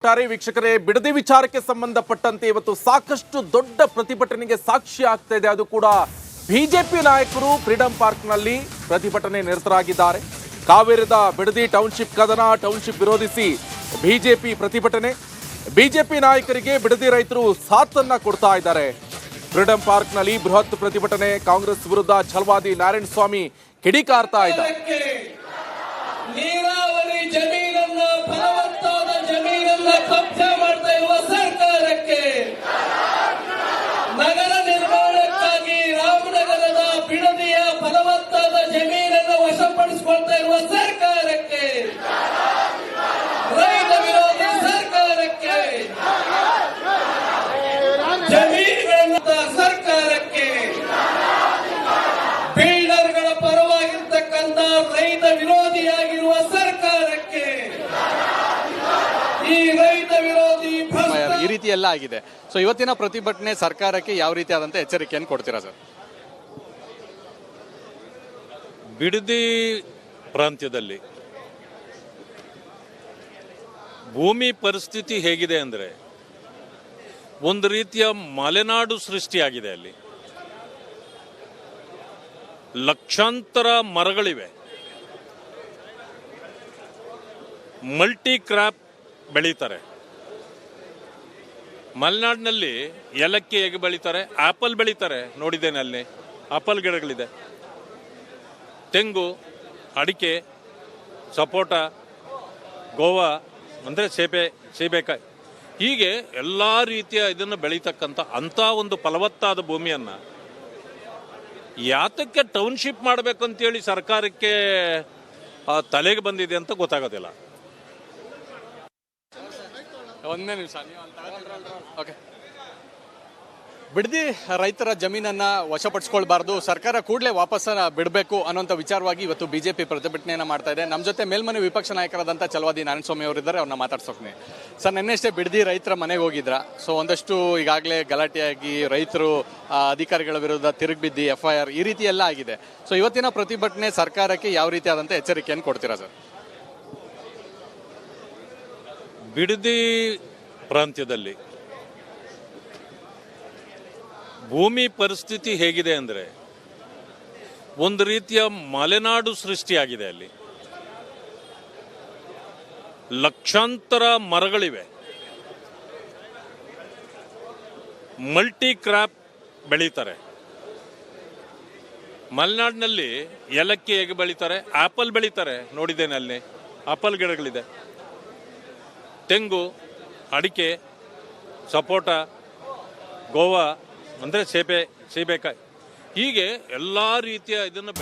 ಒಟ್ಟಾರೆ ವೀಕ್ಷಕರೇ, ಬಿಡದಿ ವಿಚಾರಕ್ಕೆ ಸಂಬಂಧಪಟ್ಟಂತೆ ಇವತ್ತು ಸಾಕಷ್ಟು ದೊಡ್ಡ ಪ್ರತಿಭಟನೆಗೆ ಸಾಕ್ಷಿ ಆಗ್ತಾ ಇದೆ. ಅದು ಕೂಡ ಬಿಜೆಪಿ ನಾಯಕರು ಫ್ರೀಡಂ ಪಾರ್ಕ್ನಲ್ಲಿ ಪ್ರತಿಭಟನೆ ನಿರತರಾಗಿದ್ದಾರೆ. ಕಾವೇರಿದ ಬಿಡದಿ ಟೌನ್ಶಿಪ್ ಕದನ, ಟೌನ್ಶಿಪ್ ವಿರೋಧಿಸಿ ಬಿಜೆಪಿ ಪ್ರತಿಭಟನೆ. ಬಿಜೆಪಿ ನಾಯಕರಿಗೆ ಬಿಡದಿ ರೈತರು ಸಾಥನ್ನ ಕೊಡ್ತಾ ಇದ್ದಾರೆ. ಫ್ರೀಡಂ ಪಾರ್ಕ್ನಲ್ಲಿ ಬೃಹತ್ ಪ್ರತಿಭಟನೆ. ಕಾಂಗ್ರೆಸ್ ವಿರುದ್ಧ ಛಲವಾದಿ ನಾರಾಯಣಸ್ವಾಮಿ ಕಿಡಿಕಾರ್ತಾ ಇದ್ದಾರೆ. ನೀರಾವರಿ ಜಮೀನನ್ನ ಫಲವತ್ತಾದ ಜಮೀನನ್ನ ಕಬ್ಜೆ ಮಾಡ್ತಾ ಇರುವ ಸರ್ಕಾರಕ್ಕೆ, ನಗರ ನಿರ್ಮಾಣಕ್ಕಾಗಿ ರಾಮನಗರದ ಬಿಡದಿಯ ಫಲವತ್ತಾದ ಜಮೀನನ್ನು ವಶಪಡಿಸಿಕೊಳ್ತಾ ಇರುವ ಸರ್ಕಾರಕ್ಕೆ, ರೈತ ವಿರೋಧಿ ಸರ್ಕಾರಕ್ಕೆ, ಜಮೀನುಗಳನ್ನ ಸರ್ಕಾರಕ್ಕೆ, ಬಿಲ್ಡರ್ಗಳ ಪರವಾಗಿರ್ತಕ್ಕಂಥ ರೈತ ವಿರೋಧಿಯಾಗಿರುವ ಸರ್ಕಾರಕ್ಕೆ, ಈ ರೈತ ವಿರೋಧಿ ಈ ರೀತಿ ಎಲ್ಲ ಆಗಿದೆ. ಸೊ ಇವತ್ತಿನ ಪ್ರತಿಭಟನೆ ಸರ್ಕಾರಕ್ಕೆ ಯಾವ ರೀತಿಯಾದಂತ ಎಚ್ಚರಿಕೆಯನ್ನು ಕೊಡ್ತೀರಾ ಸರ್? ಬಿಡದಿ ಪ್ರಾಂತ್ಯದಲ್ಲಿ ಭೂಮಿ ಪರಿಸ್ಥಿತಿ ಹೇಗಿದೆ ಅಂದರೆ ಒಂದು ರೀತಿಯ ಮಲೆನಾಡು ಸೃಷ್ಟಿಯಾಗಿದೆ. ಅಲ್ಲಿ ಲಕ್ಷಾಂತರ ಮರಗಳಿವೆ, ಮಲ್ಟಿ ಕ್ರಾಪ್ ಬೆಳೀತಾರೆ. ಮಲೆನಾಡಿನಲ್ಲಿ ಏಲಕ್ಕಿ ಹೇಗೆ ಬೆಳೀತಾರೆ, ಆಪಲ್ ಬೆಳೀತಾರೆ, ನೋಡಿದ್ದೇನೆ. ಅಲ್ಲಿ ಆಪಲ್ ಗಿಡಗಳಿದೆ, ತೆಂಗು, ಅಡಿಕೆ, ಸಪೋಟ, ಗೋವಾ ಅಂದರೆ ಸೀಬೆಕಾಯಿ, ಹೀಗೆ ಎಲ್ಲ ರೀತಿಯ ಇದನ್ನು ಬೆಳೀತಕ್ಕಂಥ ಅಂಥ ಒಂದು ಫಲವತ್ತಾದ ಭೂಮಿಯನ್ನು ಯಾತಕ್ಕೆ ಟೌನ್ಶಿಪ್ ಮಾಡಬೇಕಂತೇಳಿ ಸರ್ಕಾರಕ್ಕೆ ತಲೆಗೆ ಬಂದಿದೆ ಅಂತ ಗೊತ್ತಾಗೋದಿಲ್ಲ. ಒಂದೇ ನಿಮಿಷ. ಓಕೆ, ಬಿಡದಿ ರೈತರ ಜಮೀನನ್ನ ವಶಪಡಿಸ್ಕೊಳ್ಬಾರ್ದು, ಸರ್ಕಾರ ಕೂಡಲೇ ವಾಪಸ್ಸನ್ನ ಬಿಡಬೇಕು ಅನ್ನೋಂಥ ವಿಚಾರವಾಗಿ ಇವತ್ತು ಬಿಜೆಪಿ ಪ್ರತಿಭಟನೆಯನ್ನ ಮಾಡ್ತಾ ಇದೆ. ನಮ್ಮ ಜೊತೆ ಮೇಲ್ಮನೆ ವಿಪಕ್ಷ ನಾಯಕರಾದಂಥ ಛಲವಾದಿ ನಾರಾಯಣಸ್ವಾಮಿ ಅವರಿದ್ದಾರೆ, ಅವ್ರನ್ನ ಮಾತಾಡ್ಸೋಕ್ನಿ. ಸರ್, ನಿನ್ನೆಷ್ಟೇ ಬಿಡದಿ ರೈತರ ಮನೆಗೆ ಹೋಗಿದ್ರ. ಸೊ ಒಂದಷ್ಟು ಈಗಾಗಲೇ ಗಲಾಟೆಯಾಗಿ ರೈತರು ಅಧಿಕಾರಿಗಳ ವಿರುದ್ಧ ತಿರುಗಿಬಿದ್ದಿ FIR ಈ ರೀತಿ ಎಲ್ಲ ಆಗಿದೆ. ಸೊ ಇವತ್ತಿನ ಪ್ರತಿಭಟನೆ ಸರ್ಕಾರಕ್ಕೆ ಯಾವ ರೀತಿಯಾದಂಥ ಎಚ್ಚರಿಕೆಯನ್ನು ಕೊಡ್ತೀರಾ ಸರ್? ಬಿಡದಿ ಪ್ರಾಂತ್ಯದಲ್ಲಿ ಭೂಮಿ ಪರಿಸ್ಥಿತಿ ಹೇಗಿದೆ ಅಂದರೆ ಒಂದು ರೀತಿಯ ಮಲೆನಾಡು ಸೃಷ್ಟಿಯಾಗಿದೆ. ಅಲ್ಲಿ ಲಕ್ಷಾಂತರ ಮರಗಳಿವೆ, ಮಲ್ಟಿ ಕ್ರಾಪ್ ಬೆಳೀತಾರೆ. ಮಲೆನಾಡಿನಲ್ಲಿ ಏಲಕ್ಕಿ ಹೇಗೆ ಬೆಳೀತಾರೆ, ಆಪಲ್ ಬೆಳೀತಾರೆ, ನೋಡಿದ್ದೇನೆ. ಅಲ್ಲಿ ಆಪಲ್ ಗಿಡಗಳಿದೆ, ತೆಂಗು, ಅಡಿಕೆ, ಸಪೋಟ, ಗೋವಾ ಅಂದರೆ ಸೀಬೆಕಾಯಿ, ಹೀಗೆ ಎಲ್ಲ ರೀತಿಯ ಇದನ್ನು